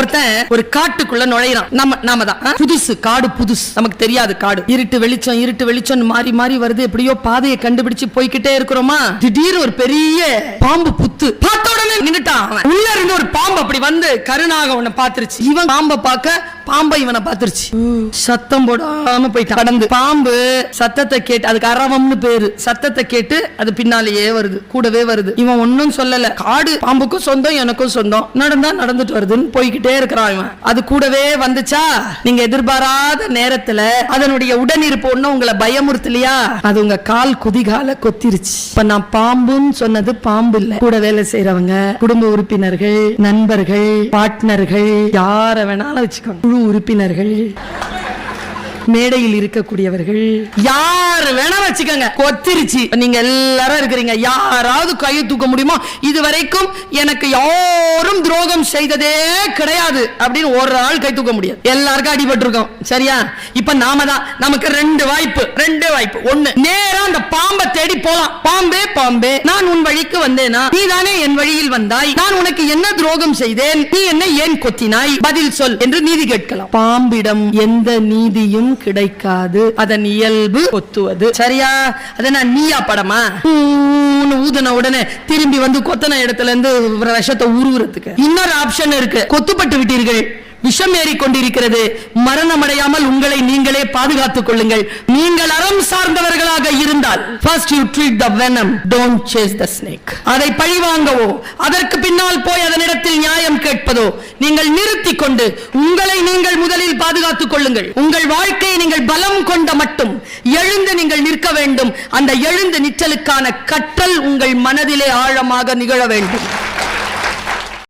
ஒருத்தன் ஒரு காட்டுக்குள்ள நுழையிறான். நாம தான் புதுசு, காடு புதுசு, நமக்கு தெரியாது காடு. இருட்டு வெளிச்சம் மாறி மாறி வருது. எப்படியோ பாதையை கண்டுபிடிச்சு போய்கிட்டே இருக்கிறோமா, திடீர்னு ஒரு பெரிய பாம்பு புத்து பார்த்த உடனே நின்னுட்டான். உள்ள இருந்து ஒரு பாம்பு அப்படி வந்து கருணாக உன்னை பாத்துருச்சு. இவன் பாம்பை பார்க்க, பாம்பை இவனை பாத்துருச்சு. சத்தம் போடாம போயிட்டான். கடந்து பாம்பு சத்தத்தை கேட்டு, அதுக்கு அரவம்னு பேரு, சத்தத்தை கேட்டு அது பின்னாலேயே வருது, கூடவே வருது. இவன் ஒன்னும் சொல்லல. காடு பாம்புக்கும் சொந்தம், எனக்கும் சொந்தம், நடந்துட்டு வருதுன்னு போய்கிட்டே இருக்கிறான் இவன். அது கூடவே வந்துச்சா, நீங்க எதிர்பாராத நேரத்துல அதனுடைய உடனிருப்பு ஒண்ணு உங்களை பயமுறுத்தலையா, அது உங்க கால் குதிகால கொத்திருச்சு. இப்ப நான் பாம்புன்னு சொன்னது பாம்பு இல்ல, கூட வேலை செய்யறவங்க, குடும்ப உறுப்பினர்கள், நண்பர்கள், பார்ட்னர்கள், யார வேணாலும் வச்சுக்கோங்க, குழு உறுப்பினர்கள், மேடையில் இருக்கக்கூடியவர்கள், யாரு வேணா வச்சுக்கோங்க, கொத்திருச்சு. நீங்க எல்லாரும் இருக்கிறீங்க, யாராவது கையை தூக்க முடியுமோ, இதுவரைக்கும் எனக்கு யாரும் துரோகம் செய்ததே கிடையாது அப்படின்னு ஒரு ஆள் கை தூக்க முடியாது. எல்லாருக்கும் அடிபட்டு இருக்கோம், சரியா? இப்ப நாம தான், நமக்கு ரெண்டு வாய்ப்பு. ஒண்ணு, நேரா அந்த பாம்பை தேடி போலாம். பாம்பே, நான் உன் வழிக்கு வந்தேனா? நீ தானே என் வழியில் வந்தாய். நான் உனக்கு என்ன துரோகம் செய்தேன்? நீ என்ன ஏன் கொத்தினாய்? பதில் சொல் என்று நீதி கேட்கலாம். பாம்பிடம் எந்த நீதியும் கிடைக்காது, அதன் இயல்பு கொத்துவது, சரியா? அத நான் நீயா படமா ஊதுன உடனே திரும்பி வந்து கொத்தன இடத்துல இருந்து விஷத்தை உருவுறதுக்கு இன்னொரு ஆப்ஷன் இருக்கு. கொத்துப்பட்டு விட்டீர்கள், விஷம் ஏறிக்கொண்டிருக்கிறது, மரணம் அடையாமல் உங்களை நீங்களே பாதுகாத்துக் கொள்ளுங்கள். நீங்கள் அறம் சார்ந்தவர்களாக இருந்தால் first you treat the venom, don't chase the snake. அதை பழிவாங்கவோ அதற்கு பின்னால் போய் அதனிடத்தில் நியாயம் கேட்பதோ நீங்கள் நிறுத்திக் கொண்டு உங்களை நீங்கள் முதலில் பாதுகாத்துக் கொள்ளுங்கள். உங்கள் வாழ்க்கையை நீங்கள் பலம் கொண்ட மட்டும் எழுந்து நீங்கள் நிற்க வேண்டும். அந்த எழுந்து நிற்றலுக்கான கற்றல் உங்கள் மனதிலே ஆழமாக நிகழ வேண்டும்.